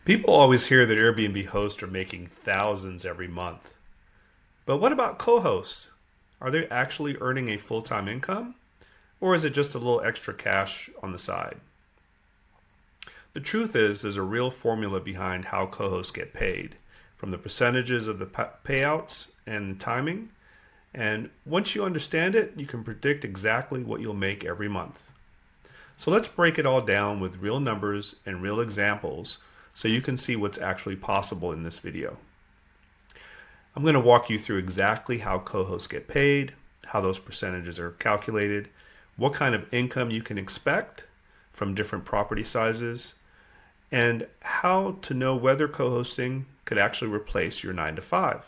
People always hear that Airbnb hosts are making thousands every month. But what about co hosts? Are they actually earning a full time income? Or is it just a little extra cash on the side? The truth is, there's a real formula behind how co hosts get paid, from the percentages of the payouts and timing. And once you understand it, you can predict exactly what you'll make every month. So let's break it all down with real numbers and real examples so you can see what's actually possible in this video. I'm going to walk you through exactly how co-hosts get paid, how those percentages are calculated, what kind of income you can expect from different property sizes, and how to know whether co-hosting could actually replace your 9 to 5.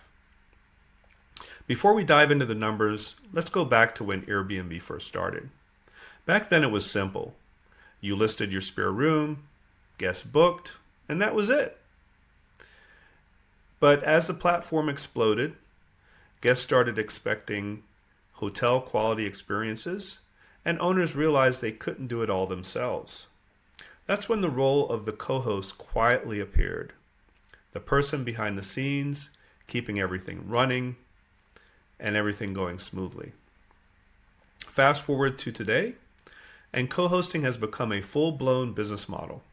Before we dive into the numbers, let's go back to when Airbnb first started. Back then it was simple. You listed your spare room, guests booked, and that was it. But as the platform exploded, guests started expecting hotel quality experiences, and owners realized they couldn't do it all themselves. That's when the role of the co-host quietly appeared. The person behind the scenes, keeping everything running and everything going smoothly. Fast forward to today, and co-hosting has become a full-blown business model.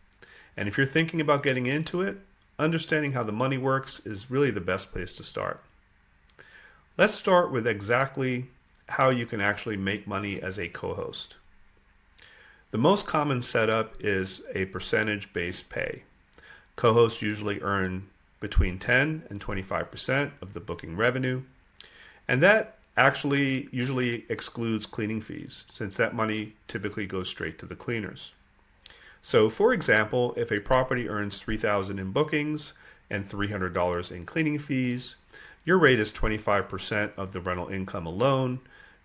And if you're thinking about getting into it, understanding how the money works is really the best place to start. Let's start with exactly how you can actually make money as a co-host. The most common setup is a percentage-based pay. Co-hosts usually earn between 10 and 25% of the booking revenue, and that actually usually excludes cleaning fees, since that money typically goes straight to the cleaners. So, for example, if a property earns $3,000 in bookings and $300 in cleaning fees, your rate is 25% of the rental income alone,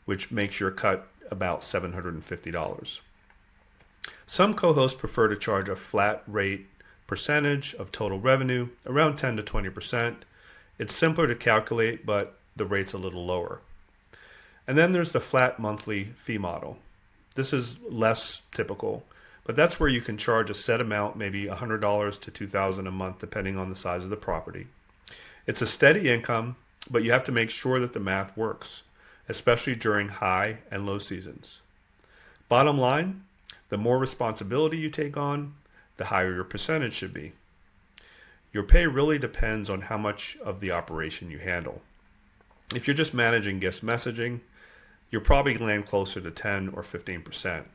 which makes your cut about $750. Some co-hosts prefer to charge a flat rate percentage of total revenue, around 10 to 20%. It's simpler to calculate, but the rate's a little lower. And then there's the flat monthly fee model. This is less typical, but that's where you can charge a set amount, maybe $100 to $2,000 a month, depending on the size of the property. It's a steady income, but you have to make sure that the math works, especially during high and low seasons. Bottom line, the more responsibility you take on, the higher your percentage should be. Your pay really depends on how much of the operation you handle. If you're just managing guest messaging, you'll probably land closer to 10 or 15%.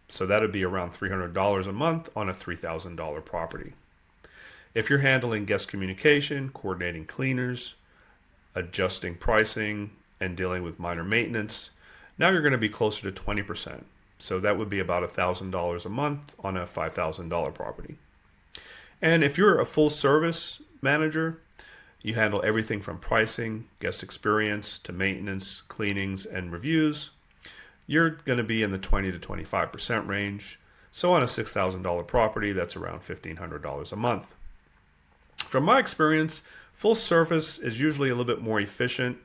So that would be around $300 a month on a $3,000 property. If you're handling guest communication, coordinating cleaners, adjusting pricing, and dealing with minor maintenance, now you're going to be closer to 20%. So that would be about $1,000 a month on a $5,000 property. And if you're a full service manager, you handle everything from pricing, guest experience, to maintenance, cleanings, and reviews. You're going to be in the 20 to 25% range. So on a $6,000 property, that's around $1,500 a month. From my experience, full service is usually a little bit more efficient,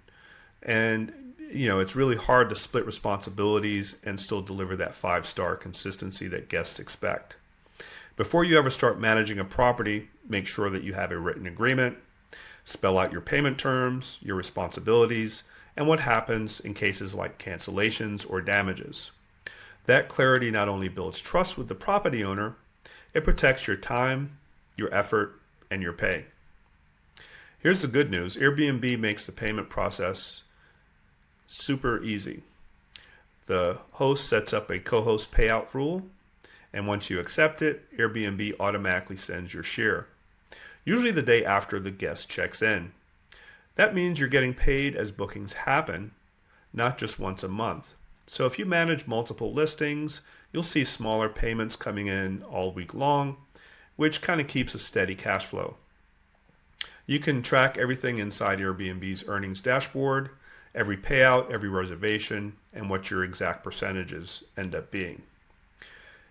and it's really hard to split responsibilities and still deliver that 5-star consistency that guests expect. Before you ever start managing a property, make sure that you have a written agreement. Spell out your payment terms, your responsibilities, and what happens in cases like cancellations or damages. That clarity not only builds trust with the property owner, it protects your time, your effort, and your pay. Here's the good news. Airbnb makes the payment process super easy. The host sets up a co-host payout rule, and once you accept it, Airbnb automatically sends your share, usually the day after the guest checks in. That means you're getting paid as bookings happen, not just once a month. So if you manage multiple listings, you'll see smaller payments coming in all week long, which kind of keeps a steady cash flow. You can track everything inside Airbnb's earnings dashboard, every payout, every reservation, and what your exact percentages end up being.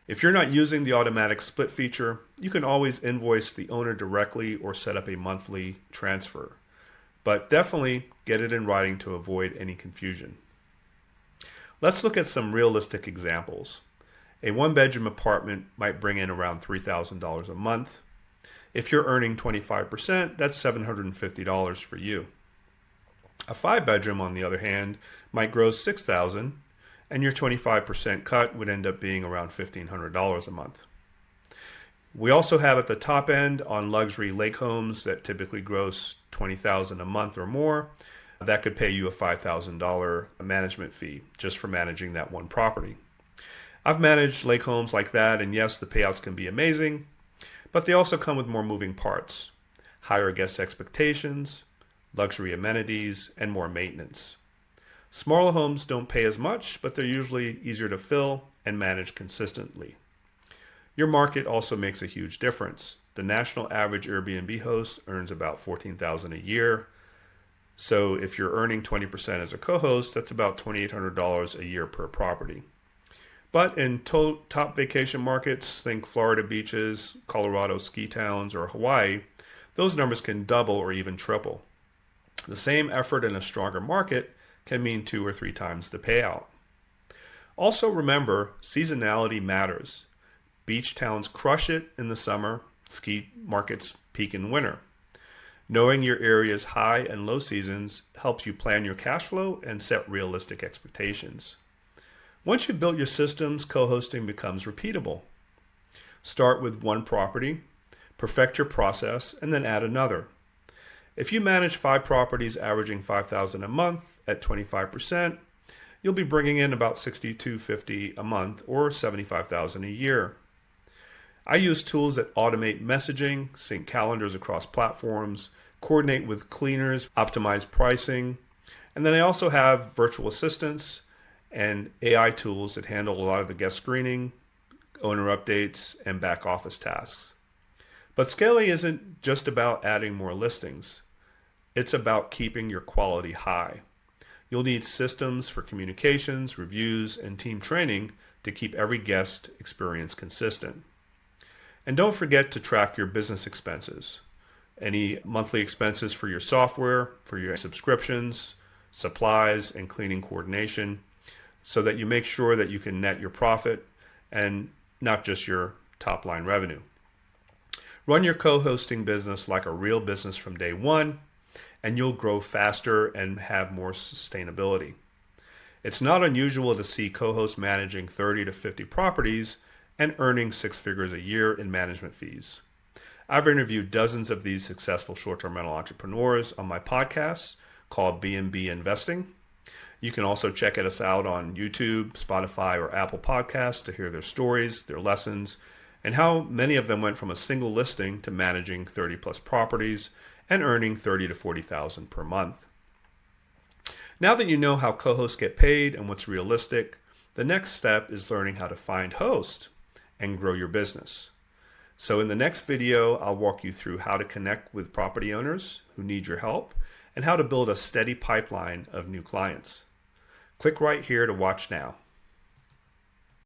If you're not using the automatic split feature, you can always invoice the owner directly or set up a monthly transfer. But definitely get it in writing to avoid any confusion. Let's look at some realistic examples. A one-bedroom apartment might bring in around $3,000 a month. If you're earning 25%, that's $750 for you. A 5-bedroom, on the other hand, might gross $6,000, and your 25% cut would end up being around $1,500 a month. We also have at the top end on luxury lake homes that typically gross $20,000 a month or more. That could pay you a $5,000 management fee just for managing that one property. I've managed lake homes like that, and yes, the payouts can be amazing, but they also come with more moving parts, higher guest expectations, luxury amenities, and more maintenance. Smaller homes don't pay as much, but they're usually easier to fill and manage consistently. Your market also makes a huge difference. The national average Airbnb host earns about $14,000 a year. So if you're earning 20% as a co-host, that's about $2,800 a year per property. But in top vacation markets, think Florida beaches, Colorado ski towns, or Hawaii, those numbers can double or even triple. The same effort in a stronger market can mean 2 or 3 times the payout. Also remember, seasonality matters. Beach towns crush it in the summer, ski markets peak in winter. Knowing your area's high and low seasons helps you plan your cash flow and set realistic expectations. Once you've built your systems, co-hosting becomes repeatable. Start with one property, perfect your process, and then add another. If you manage 5 properties averaging $5,000 a month at 25%, you'll be bringing in about $6,250 a month or $75,000 a year. I use tools that automate messaging, sync calendars across platforms, coordinate with cleaners, optimize pricing, and then I also have virtual assistants and AI tools that handle a lot of the guest screening, owner updates, and back office tasks. But scaling isn't just about adding more listings. It's about keeping your quality high. You'll need systems for communications, reviews, and team training to keep every guest experience consistent. And don't forget to track your business expenses. Any monthly expenses for your software, for your subscriptions, supplies, and cleaning coordination, so that you make sure that you can net your profit and not just your top line revenue. Run your co-hosting business like a real business from day one, and you'll grow faster and have more sustainability. It's not unusual to see co-hosts managing 30 to 50 properties and earning 6 figures a year in management fees. I've interviewed dozens of these successful short-term rental entrepreneurs on my podcast called B&B Investing. You can also check us out on YouTube, Spotify, or Apple Podcasts to hear their stories, their lessons, and how many of them went from a single listing to managing 30 plus properties and earning $30,000 to $40,000 per month. Now that you know how co-hosts get paid and what's realistic, the next step is learning how to find hosts and grow your business. So in the next video, I'll walk you through how to connect with property owners who need your help and how to build a steady pipeline of new clients. Click right here to watch now.